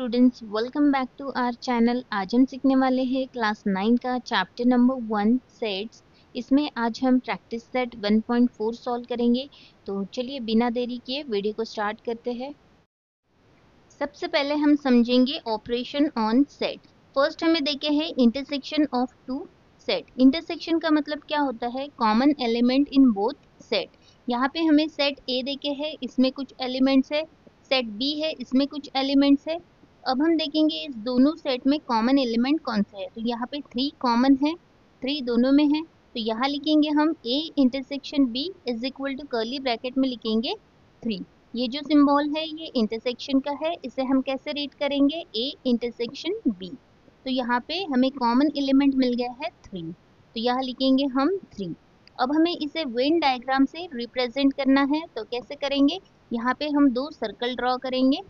Students, welcome back to our channel. आज हम सीखने वाले हैं क्लास 9 का चैप्टर नंबर 1 सेट्स। इसमें आज हम प्रैक्टिस सेट 1.4 सॉल्व करेंगे। तो चलिए बिना देरी किए वीडियो को स्टार्ट करते हैं। सबसे पहले हम समझेंगे ऑपरेशन ऑन सेट। फर्स्ट हमें देखे हैं intersection of two set. Intersection का मतलब क्या होता है? Common element in both set. यहाँ पे हमें सेट ए देखे है, इसमें कुछ एलिमेंट्स है। सेट बी है, इसमें कुछ एलिमेंट्स है। अब हम देखेंगे इस दोनों सेट में कॉमन एलिमेंट कौन सा है। तो यहाँ पे 3 कॉमन है, 3 दोनों में है। तो यहाँ लिखेंगे हम A intersection B is equal to curly bracket में लिखेंगे 3। ये जो सिंबल है ये इंटरसेक्शन का है, इसे हम कैसे रीड करेंगे? A intersection B। तो यहाँ पे हमें कॉमन एलिमेंट मिल गया है 3, तो यहाँ लिखेंगे हम 3। अब हमें इसे वेन डायग्राम से रिप्रेजेंट करना है, तो कैसे करेंगे? यहाँ पे हम 2 सर्कल ड्रॉ करेंगे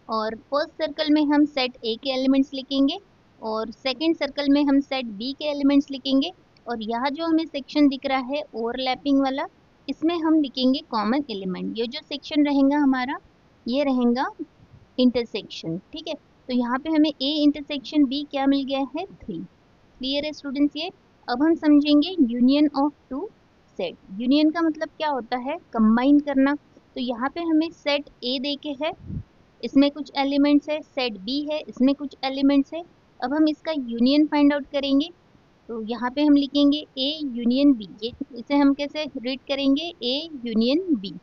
और फर्स्ट सर्कल में हम सेट ए के एलिमेंट्स लिखेंगे और सेकंड सर्कल में हम सेट बी के एलिमेंट्स लिखेंगे। और यहाँ जो हमें सेक्शन दिख रहा है ओवरलैपिंग वाला, इसमें हम लिखेंगे कॉमन एलिमेंट। ये जो सेक्शन रहेगा हमारा, ये रहेगा इंटरसेक्शन। ठीक है, तो यहाँ पे हमें ए इंटरसेक्शन बी क्या मिल गया है? 3। क्लियर है स्टूडेंट्स ये? अब हम समझेंगे union of two set. Union का मतलब क्या होता है? कंबाइन करना। तो यहाँ पे हमें सेट ए देके है, इसमें कुछ एलिमेंट्स है। सेट बी है, इसमें कुछ एलिमेंट्स है। अब हम इसका यूनियन फाइंड आउट करेंगे। तो यहाँ पे हम लिखेंगे ए यूनियन बी। ये इसे हम कैसे रीड करेंगे? A union B.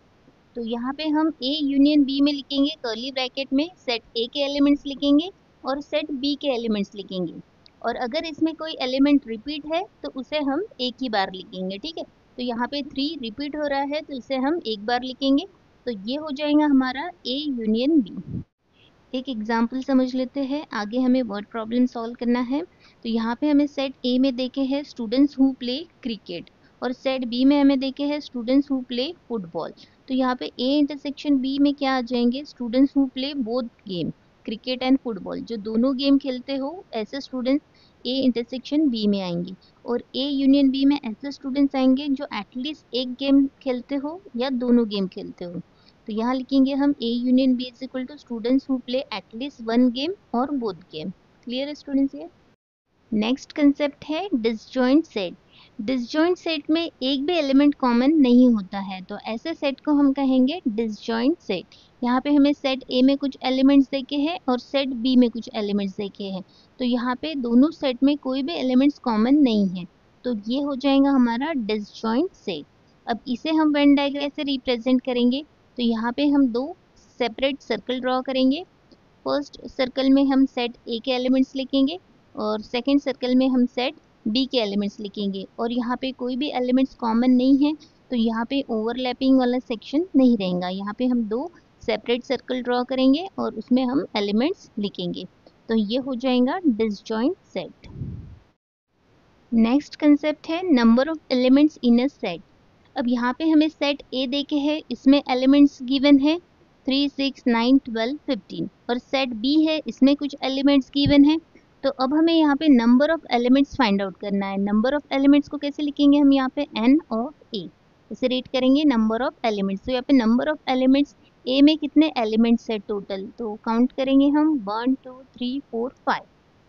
तो यहाँ पे हम ए यूनियन बी में लिखेंगे कर्ली ब्रैकेट में सेट ए के एलिमेंट्स लिखेंगे और सेट बी के एलिमेंट्स लिखेंगे। और अगर इसमें कोई एलिमेंट रिपीट है तो उसे हम एक ही बार लिखेंगे। ठीक है, तो यहाँ पे 3 रिपीट हो रहा है तो इसे हम एक बार लिखेंगे। तो ये हो जाएगा हमारा ए यूनियन बी। एक एग्जाम्पल समझ लेते हैं, आगे हमें वर्ड प्रॉब्लम सॉल्व करना है। तो यहाँ पे हमें सेट ए में देखे हैं स्टूडेंट्स हु प्ले क्रिकेट और सेट बी में हमें देखे हैं स्टूडेंट्स हु प्ले फुटबॉल। तो यहाँ पे ए इंटरसेक्शन बी में क्या आ जाएंगे? Students who play both game, cricket and football. जो दोनों गेम खेलते हो ऐसे स्टूडेंट्स ए इंटरसेक्शन बी में आएंगे। और ए यूनियन बी में ऐसे स्टूडेंट्स आएंगे जो एटलीस्ट एक गेम खेलते हो या दोनों गेम खेलते हो। तो यहाँ लिखेंगे हम A union B is equal to students who play at least one game और बोथ गेम। क्लियर है स्टूडेंट्स ये? नेक्स्ट कंसेप्ट है डिसजॉइंट सेट। डिसजॉइंट सेट में एक भी एलिमेंट कॉमन नहीं होता है, तो ऐसे सेट को हम कहेंगे डिसजॉइंट सेट। यहाँ पे हमें सेट A में कुछ एलिमेंट्स देखे हैं और सेट B में कुछ एलिमेंट्स देखे हैं। तो यहाँ पे दोनों सेट में कोई भी एलिमेंट्स कॉमन नहीं है, तो ये हो जाएगा हमारा डिसजॉइंट सेट। अब इसे हम वेन डायग्राम से रिप्रेजेंट करेंगे। तो यहाँ पे हम 2 सेपरेट सर्कल ड्रॉ करेंगे। फर्स्ट सर्कल में हम सेट ए के एलिमेंट्स लिखेंगे और सेकंड सर्कल में हम सेट बी के एलिमेंट्स लिखेंगे। और यहाँ पे कोई भी एलिमेंट्स कॉमन नहीं है, तो यहाँ पे ओवरलैपिंग वाला सेक्शन नहीं रहेगा। यहाँ पे हम 2 सेपरेट सर्कल ड्रॉ करेंगे और उसमें हम एलिमेंट्स लिखेंगे। तो ये हो जाएगा डिसजॉइंट सेट। नेक्स्ट कंसेप्ट है number of elements in a set. अब यहाँ पे हमें सेट ए देखे है, इसमें एलिमेंट्स गिवन है 3, 6, 9, 12, 15। और सेट बी है, इसमें कुछ एलिमेंट्स गिवन है। तो अब हमें यहाँ पे number of elements find out करना है। नंबर ऑफ एलिमेंट्स को कैसे लिखेंगे? हम यहाँ पे n ऑफ a इसे रीड करेंगे नंबर ऑफ एलिमेंट्स। तो यहाँ पे नंबर ऑफ एलिमेंट्स a में कितने एलिमेंट्स है टोटल? तो काउंट करेंगे हम 1, 2, 3, 4, 5।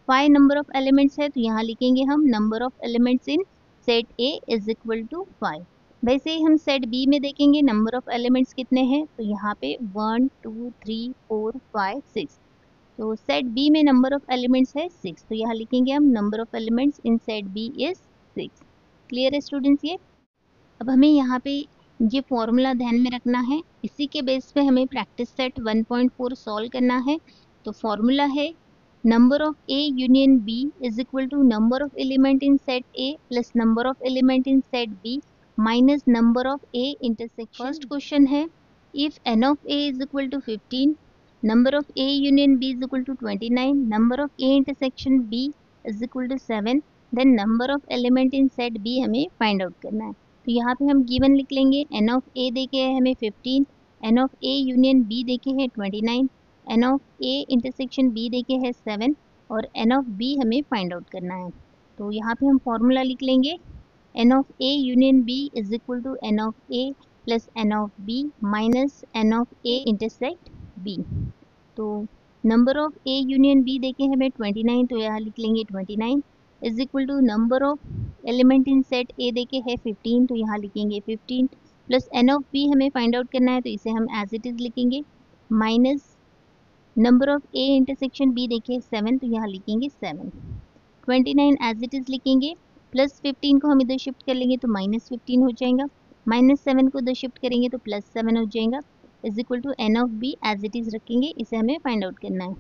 5 नंबर ऑफ एलिमेंट्स है, तो यहाँ लिखेंगे हम number of elements in set a is equal to 5। वैसे ही हम सेट बी में देखेंगे नंबर ऑफ एलिमेंट्स कितने हैं। तो यहाँ पे 1, 2, 3, 4, 5, 6। तो सेट बी में नंबर ऑफ एलिमेंट्स है 6, तो यहाँ लिखेंगे हम number of elements in set B is 6। Clear है स्टूडेंट्स ये? अब हमें यहाँ पे ये फॉर्मूला ध्यान में रखना है, इसी के बेस पे हमें प्रैक्टिस सेट 1.4 सॉल्व करना है। तो फॉर्मूला है number of A union B is equal to number of element in set A plus number of element in set B minus number of A intersection. First question है if N of A is equal to 15, number of A union B is equal to 29, number of A intersection B is equal to 7, then number of element in set B हमें find out करना है। तो यहाँ पे हम given लिख लेंगे N of ए देखे है हमें 15, N of A union B देखे है 29, N of A intersection B देखे है 7 और एन ऑफ बी हमें फाइंड आउट करना है। तो यहाँ पे हम फॉर्मूला लिख लेंगे N of A union B is equal to N of A plus N of B minus N of A intersect B. तो number of A union B देखे हमें 29, तो यहाँ लिख लेंगे 29 is equal to number of element in set A देखे है 15, तो यहाँ लिखेंगे 15 प्लस एन ऑफ बी हमें फाइंड आउट करना है, तो इसे हम एज इट इज लिखेंगे minus number of A intersection B देखिए 7, तो यहाँ लिखेंगे 7 29 एज इट इज लिखेंगे प्लस 15 को हम इधर शिफ्ट कर लेंगे तो माइनस 15 हो जाएगा, माइनस 7 को इधर शिफ्ट करेंगे तो प्लस 7 हो जाएगा is equal to N of B as it is रखेंगे, इसे हमें फाइंड आउट करना है।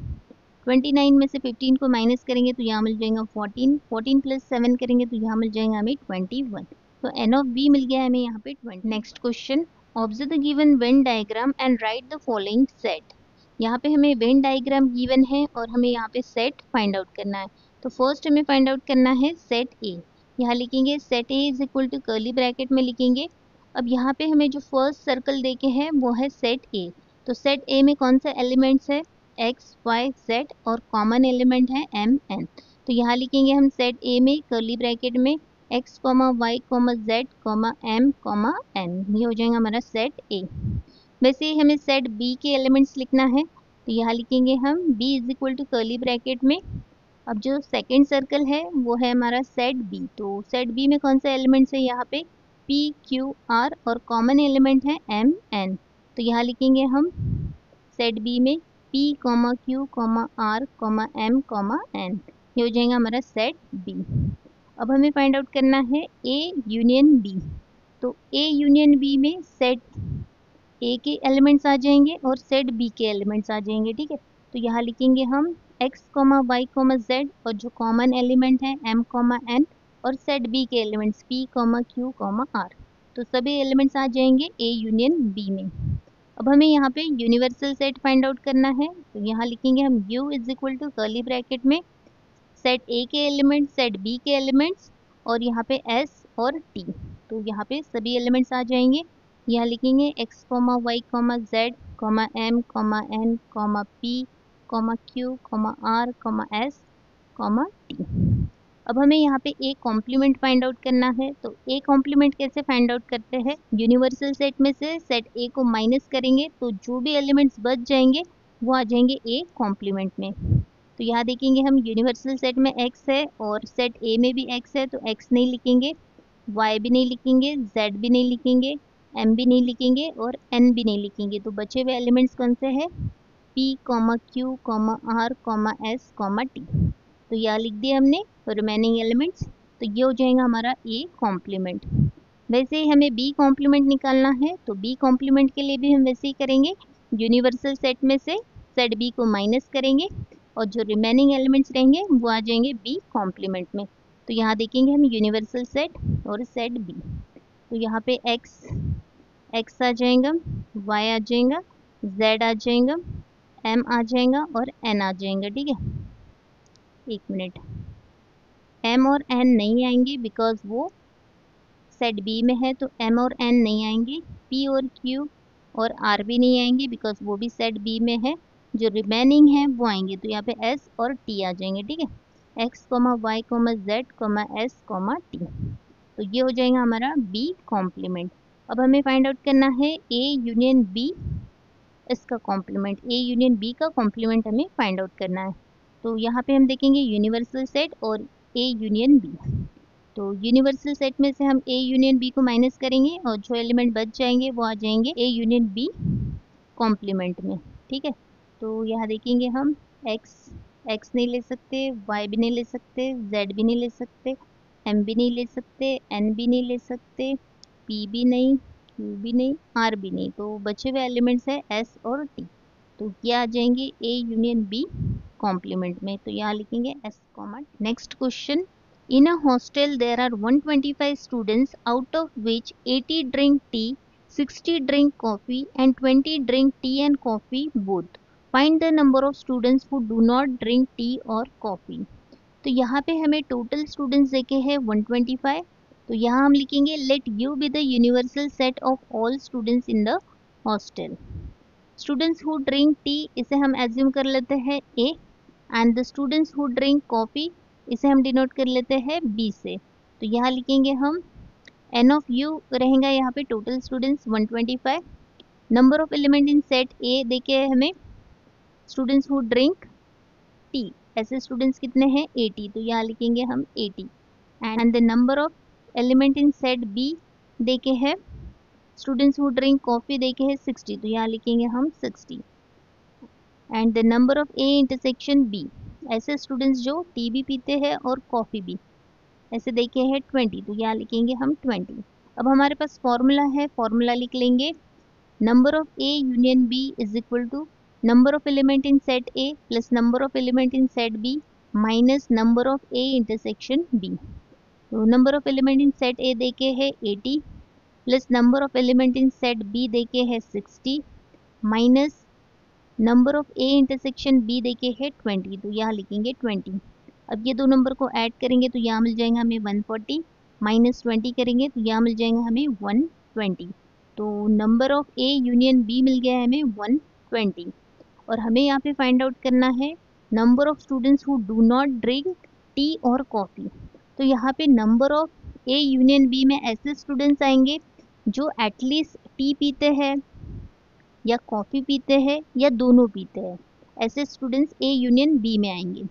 29 में से 15 को माइनस करेंगे तो यहाँ मिल जाएगा 14, 14 प्लस 7 करेंगे तो यहाँ मिल जाएगा हमें 21, तो एन ऑफ बी मिल गया हमें यहाँ पे 20। Next question, observe the given Venn diagram and right the following set. यहाँ पे हमें वेन डायग्राम गिवन है और हमें यहाँ पे सेट फाइंड आउट करना है। तो फर्स्ट हमें फाइंड आउट करना है सेट ए, यहाँ लिखेंगे set A is equal to curly bracket में लिखेंगे। अब यहाँ पे हमें जो फर्स्ट सर्कल देखे हैं वो है सेट ए, तो सेट ए में कौन सा एलिमेंट्स है एक्स वाई जेड और कॉमन एलिमेंट है एम एन, तो यहाँ लिखेंगे हम सेट ए में कर्ली ब्रैकेट में X comma Y comma Z comma M comma N, ये हो जाएगा हमारा सेट ए। वैसे ही हमें सेट बी के एलिमेंट्स लिखना है, तो यहाँ लिखेंगे हम B is equal to curly bracket में, अब जो सेकंड सर्कल है वो है हमारा सेट बी, तो सेट बी में कौन सा एलिमेंट्स है यहाँ पे पी क्यू आर और कॉमन एलिमेंट है एम एन, तो यहाँ लिखेंगे हम सेट बी में P comma Q comma R comma M comma N, ये हो जाएगा हमारा सेट बी। अब हमें फाइंड आउट करना है ए यूनियन बी, तो ए यूनियन बी में सेट ए के एलिमेंट्स आ जाएंगे और सेट बी के एलिमेंट्स आ जाएंगे, ठीक है। तो यहाँ लिखेंगे हम x comma Y comma Z और जो कॉमन एलिमेंट है m कॉमा n और सेट b के elements p comma q comma r, तो सभी एलिमेंट्स आ जाएंगे a यूनियन b में। अब हमें यहाँ पे यूनिवर्सल सेट फाइंड आउट करना है, तो यहाँ लिखेंगे हम u is equal to curly bracket में सेट a के एलिमेंट्स सेट b के एलिमेंट्स और यहाँ पे s और t, तो यहाँ पे सभी एलिमेंट्स आ जाएंगे। यहाँ लिखेंगे x comma Y comma Z comma m comma n comma p comma q comma r comma s comma t। अब हमें यहाँ पे ए कॉम्प्लीमेंट फाइंड आउट करना है, तो ए कॉम्प्लीमेंट कैसे फाइंड आउट करते हैं, यूनिवर्सल सेट में से सेट ए को माइनस करेंगे तो जो भी एलिमेंट्स बच जाएंगे वो आ जाएंगे ए कॉम्प्लीमेंट में। तो यहाँ देखेंगे हम यूनिवर्सल सेट में x है और सेट ए में भी x है, तो x नहीं लिखेंगे, y भी नहीं लिखेंगे, z भी नहीं लिखेंगे, m भी नहीं लिखेंगे और n भी नहीं लिखेंगे, तो बचे हुए एलिमेंट्स कौन से हैं p comma q comma r comma s comma t, तो यहाँ लिख दिया हमने रिमेनिंग एलिमेंट्स, तो ये हो जाएगा हमारा ए कॉम्प्लीमेंट। वैसे ही हमें बी कॉम्प्लीमेंट निकालना है, तो बी कॉम्प्लीमेंट के लिए भी हम वैसे ही करेंगे, यूनिवर्सल सेट में से सेट बी को माइनस करेंगे और जो रिमेनिंग एलिमेंट्स रहेंगे वो आ जाएंगे बी कॉम्प्लीमेंट में। तो यहाँ देखेंगे हम यूनिवर्सल सेट और सेट बी, तो यहाँ पे एक्स आ जाएगा, वाई आ जाएगा, जेड आ जाएगा, एम आ जाएगा और एन आ जाएगा, ठीक है। एक मिनट, एम और एन नहीं आएंगे बिकॉज वो सेट बी में है, तो एम और एन नहीं आएंगे, पी और क्यू और आर भी नहीं आएंगे बिकॉज वो भी सेट बी में है, जो रिमेनिंग है वो आएंगे, तो यहाँ पे एस और टी आ जाएंगे, ठीक है, X comma Y comma Z comma S comma T, तो ये हो जाएगा हमारा बी कॉम्प्लीमेंट। अब हमें फाइंड आउट करना है ए यूनियन बी, इसका कॉम्प्लीमेंट, ए यूनियन बी का कॉम्प्लीमेंट हमें फाइंड आउट करना है। तो यहाँ पे हम देखेंगे यूनिवर्सल सेट और ए यूनियन बी, तो यूनिवर्सल सेट में से हम ए यूनियन बी को माइनस करेंगे और जो एलिमेंट बच जाएंगे वो आ जाएंगे ए यूनियन बी कॉम्प्लीमेंट में, ठीक है। तो यहाँ देखेंगे हम एक्स नहीं ले सकते, वाई भी नहीं ले सकते, जेड भी नहीं ले सकते, एम भी नहीं ले सकते, एन भी नहीं ले सकते, पी भी नहीं, क्यू भी नहीं, आर भी नहीं, तो बचे हुए एलिमेंट्स है एस और टी, तो ये आ जाएंगे ए यूनियन बी कॉम्प्लीमेंट में, तो यहाँ लिखेंगे S comma. Next question, in a hostel there are 125 students out of which 80 drink tea, 60 drink coffee and 20 drink tea and coffee both. Find the number of students who do not drink tea or coffee. तो यहाँ पे हमें total students देखे हैं 125, तो यहाँ हम लिखेंगे let U be the universal set of all students in the hostel. Students who drink tea इसे हम एज्यूम कर लेते हैं A, and the students who drink coffee इसे हम डिनोट कर लेते हैं बी से, तो यहाँ लिखेंगे हम एन ऑफ यू रहेगा यहाँ पे total students 125, number of element in set A देखे हमें स्टूडेंट्स हु ड्रिंक टी, ऐसे स्टूडेंट्स कितने हैं 80, तो यहाँ लिखेंगे हम 80। And the number of element in set B देखे है, स्टूडेंट्स हु ड्रिंक कॉफी देखे है 60, तो यहाँ लिखेंगे हम 60। And the number of A intersection B, ऐसे स्टूडेंट्स जो टी भी पीते हैं और कॉफी भी, ऐसे देखे हैं 20, तो यहाँ लिखेंगे हम 20। अब हमारे पास फॉर्मूला है, फॉर्मूला लिख लेंगे, number of A union B is equal to number of element in set A plus number of element in set B minus number of A intersection B. तो number of element in set A देके है 80 plus number of element in set B देके है 60 minus number of A intersection B देके है 20, तो यहाँ लिखेंगे 20। अब ये दो नंबर को ऐड करेंगे तो यहाँ मिल जाएगा हमें 140 माइनस 20 करेंगे तो यहाँ मिल जाएगा हमें 120। तो number of A union B मिल गया है हमें 120। और हमें यहाँ पे फाइंड आउट करना है number of students who do not drink tea और कॉफ़ी। तो यहाँ पे number of A union B में ऐसे स्टूडेंट्स आएंगे जो एटलीस्ट टी पीते हैं या कॉफ़ी पीते हैं या दोनों पीते हैं, ऐसे स्टूडेंट्स ए यूनियन बी में आएंगे।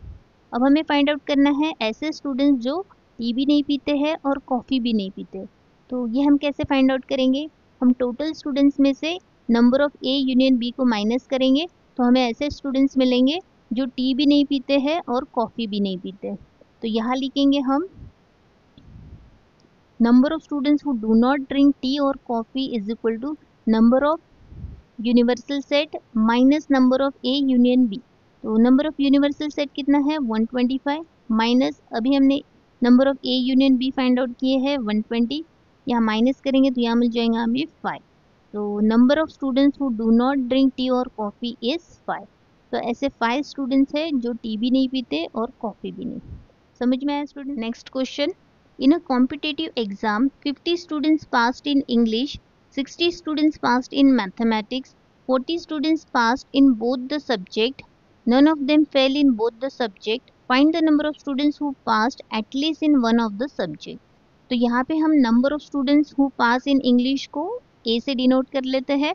अब हमें फाइंड आउट करना है ऐसे स्टूडेंट्स जो टी भी नहीं पीते हैं और कॉफ़ी भी नहीं पीते। तो ये हम कैसे फाइंड आउट करेंगे, हम टोटल स्टूडेंट्स में से number of A union B को माइनस करेंगे तो हमें ऐसे स्टूडेंट्स मिलेंगे जो टी भी नहीं पीते हैं और कॉफ़ी भी नहीं पीते। तो यहाँ लिखेंगे हम number of students who do not drink tea और coffee is equal to number of universal set minus number of A union B. तो नंबर ऑफ यूनिवर्सल सेट कितना है 125 माइनस अभी हमने number of A union B find out किए हैं 120, यहाँ minus करेंगे तो यहाँ मिल जाएगा हमें 5। तो number of students who do not drink tea और कॉफ़ी इज 5। तो ऐसे 5 स्टूडेंट्स हैं जो टी भी नहीं पीते और कॉफ़ी भी नहीं। समझ में आया student? Next question, in a competitive exam 50 students passed in English, 60 students passed in mathematics, 40 students passed in both the subject, none of them failed in both the subject. Find the number of students who passed at least in one of the subject. तो यहाँ पे हम number of students who pass in English को A से denote कर लेते हैं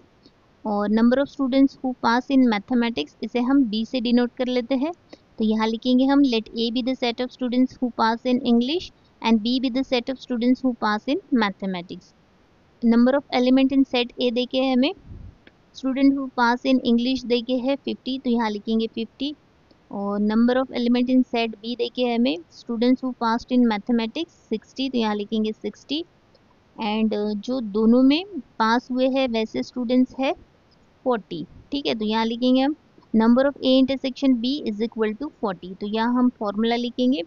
और number of students who pass in mathematics इसे हम B से denote कर लेते हैं। तो यहाँ लिखेंगे हम let A be the set of students who pass in English and B be the set of students who pass in mathematics. Number of element in set A देके है हमें, student who pass in English देके है 50, तो यहाँ लिखेंगे 50। और number of element in set B देके है हमें, students who passed in mathematics 60, तो यहाँ लिखेंगे 60। एंड जो दोनों में पास हुए हैं वैसे स्टूडेंट्स है 40, ठीक है। तो यहाँ लिखेंगे हम number of A intersection B is equal to 40। तो यहाँ हम फॉर्मूला लिखेंगे,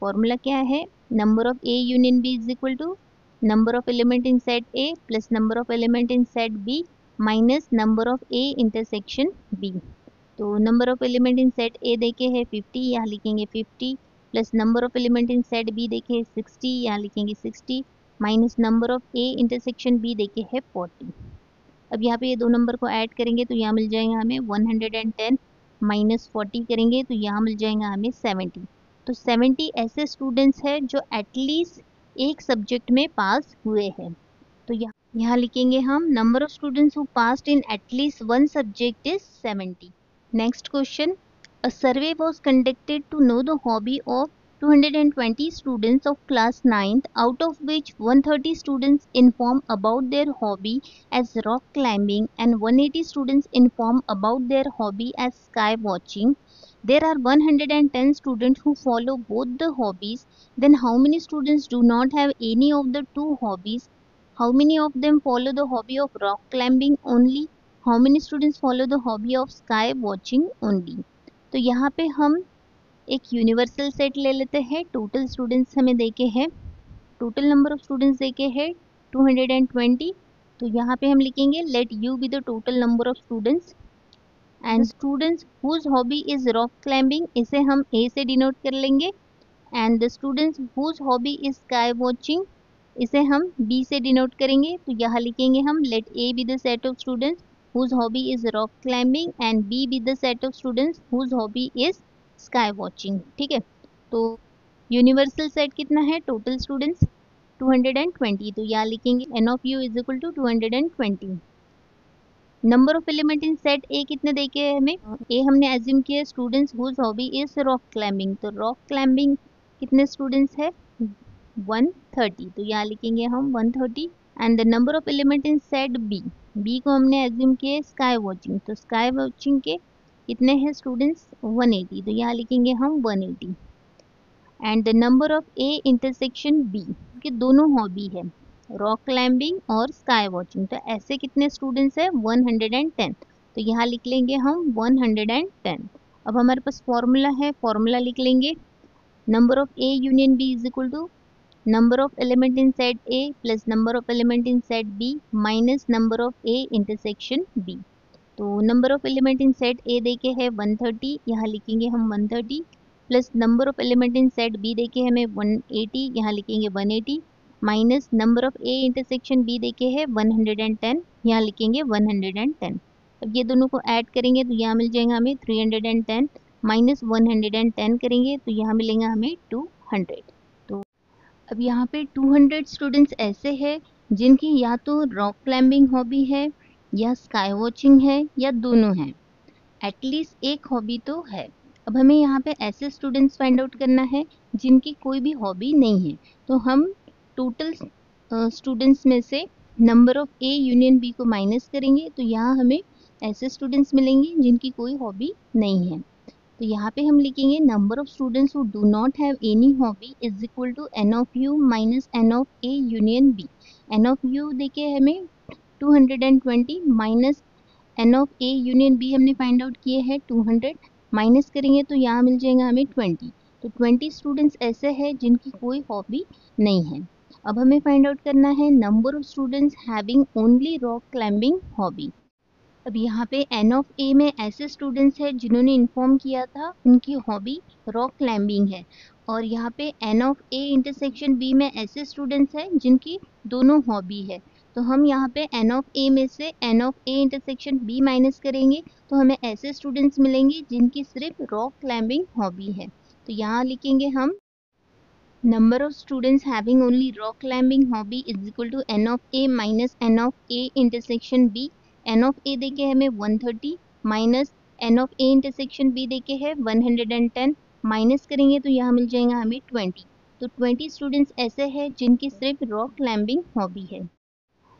फॉर्मूला क्या है, number of A union B is equal to number of element in set A plus number of element in set B minus number of A intersection B। तो number of element in set A देखे है 50, यहाँ लिखेंगे 50 plus number of element in set B देखे है 60, यहाँ लिखेंगे 60 minus number of A intersection B देखे है 40। अब यहाँ पे ये दो नंबर को ऐड करेंगे तो यहाँ मिल जाएगा हमें 110 माइनस 40 करेंगे तो यहाँ मिल जाएगा हमें 70। तो 70 ऐसे स्टूडेंट्स हैं जो एटलीस्ट एक सब्जेक्ट में पास हुए हैं। तो यहाँ लिखेंगे हम number of students who passed in at least one subject is 70। Next question, a survey was conducted to know the hobby of 220 students of class 9th, out of which 130 students inform about their hobby as rock climbing and 180 students inform about their hobby as sky watching. There are 110 students who follow both the hobbies. Then how many students do not have any of the two hobbies? How many of them follow the hobby of rock climbing only? How many students follow the hobby of sky watching only? तो यहाँ पे हम एक universal set ले लेते हैं। Total students हमें देखे हैं, टोटल नंबर ऑफ स्टूडेंट्स देखे हैं 220। तो यहाँ पे हम लिखेंगे let U be the total number of students and students whose hobby is rock climbing इसे हम ए से डिनोट कर लेंगे and the students whose hobby is sky watching इसे हम बी से डिनोट करेंगे। तो यहाँ लिखेंगे हम let A be the set of students whose hobby is rock climbing and B be the set of students whose hobby is sky watching, ठीक है। तो यूनिवर्सल सेट कितना है, टोटल स्टूडेंट्स 220। तो यहाँ लिखेंगे N of U is equal to 220। Number of element in set A कितने देखे हैं हमें? ए हमने एज्यूम किया students whose hobby is rock climbing, तो रॉक क्लाइंबिंग कितने स्टूडेंट्स है? 130, तो यहाँ लिखेंगे हम 130। And the number of element in set B, B को हमने एज्यूम किया स्काई वॉचिंग, तो स्काई वॉचिंग के कितने हैं स्टूडेंट्स? 180, तो यहाँ लिखेंगे हम 180। And the number of A intersection B, के दोनों हॉबी है रॉक क्लाइंबिंग और स्काई वॉचिंग, तो ऐसे कितने स्टूडेंट्स है? 110, तो यहाँ लिख लेंगे हम 110। अब हमारे पास फॉर्मूला है, फॉर्मूला लिख लेंगे number of A union B is equal to number of element in set A plus number of element in set B minus number of A intersection B। तो number of element in set A देके है 130, यहाँ लिखेंगे हम 130 plus number of element in set B देके हमें 180, यहाँ लिखेंगे 180 minus number of A intersection B देके है 110, यहाँ लिखेंगे 110। अब ये दोनों को ऐड करेंगे तो यहाँ मिल जाएगा हमें 310 माइनस 110 करेंगे तो यहाँ मिलेगा हमें 200। तो अब यहाँ पे 200 स्टूडेंट्स ऐसे हैं जिनकी या तो रॉक क्लाइंबिंग हॉबी है या स्काई वॉचिंग है या दोनों हैं, एटलीस्ट एक हॉबी तो है। अब हमें यहाँ पे ऐसे स्टूडेंट्स फाइंड आउट करना है जिनकी कोई भी हॉबी नहीं है, तो हम टोटल स्टूडेंट्स में से number of A union B को माइनस करेंगे, तो यहाँ हमें ऐसे स्टूडेंट्स मिलेंगे जिनकी कोई हॉबी नहीं है। तो यहाँ पे हम लिखेंगे number of students who do not have any hobby is equal to N of U minus N of A union B. N of U देखे हमें 220 minus N of A union B हमने फाइंड आउट किए हैं 200, minus करेंगे तो यहाँ मिल जाएगा हमें 20। तो 20 स्टूडेंट्स ऐसे हैं जिनकी कोई हॉबी नहीं है। अब हमें फाइंड आउट करना है number of students having only rock climbing hobby. अब यहाँ पे एन ऑफ ए में ऐसे स्टूडेंट्स हैं जिन्होंने इन्फॉर्म किया था उनकी हॉबी रॉक क्लाइंबिंग है, और यहाँ पे N of A intersection B में ऐसे स्टूडेंट्स हैं जिनकी दोनों हॉबी है। तो हम यहाँ पे एन ऑफ ए में से N of A intersection B minus करेंगे तो हमें ऐसे स्टूडेंट्स मिलेंगे जिनकी सिर्फ रॉक क्लाइंबिंग हॉबी है। तो यहाँ लिखेंगे हम number of students having only rock climbing hobby is equal to n of a minus n of a intersection b। n of a देके हमें 130 minus n of a intersection b देके है 110, minus करेंगे तो यहाँ मिल जाएगा हमें 20। तो 20 स्टूडेंट्स ऐसे हैं जिनकी सिर्फ रॉक क्लाइंबिंग हॉबी है।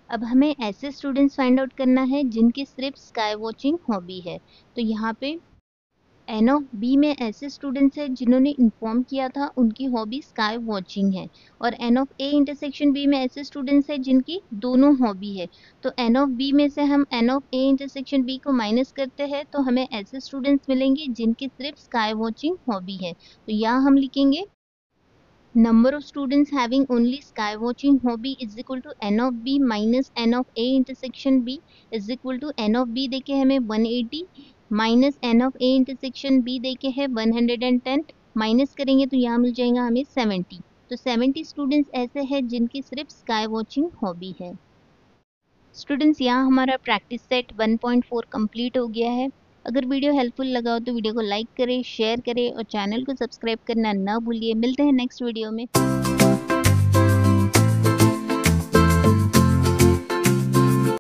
अब हमें ऐसे स्टूडेंट्स फाइंड आउट करना है जिनकी सिर्फ स्काई वॉचिंग हॉबी है। तो यहाँ पे एन ऑफ बी में ऐसे स्टूडेंट्स हैं जिन्होंने इन्फॉर्म किया था उनकी हॉबी स्काई वॉचिंग है, और N of A intersection B में ऐसे स्टूडेंट्स हैं जिनकी दोनों हॉबी है। तो एन ऑफ बी में से हम N of A intersection B को माइनस करते हैं तो हमें ऐसे स्टूडेंट्स मिलेंगे जिनकी सिर्फ स्काई वॉचिंग हॉबी है। तो यहाँ हम लिखेंगे number of students having only sky watching hobby is equal to n of b minus n of a intersection b is equal to n of b देके हमें 180 minus n of a intersection b देके है 110, minus करेंगे तो यहाँ मिल जाएगा हमें 70। तो 70 स्टूडेंट्स ऐसे हैं जिनकी सिर्फ स्काई वॉचिंग हॉबी है। स्टूडेंट्स यहाँ हमारा प्रैक्टिस सेट 1.4 कंप्लीट हो गया है। अगर वीडियो हेल्पफुल लगा हो तो वीडियो को लाइक करें, शेयर करें और चैनल को सब्सक्राइब करना ना भूलिए। मिलते हैं नेक्स्ट वीडियो में।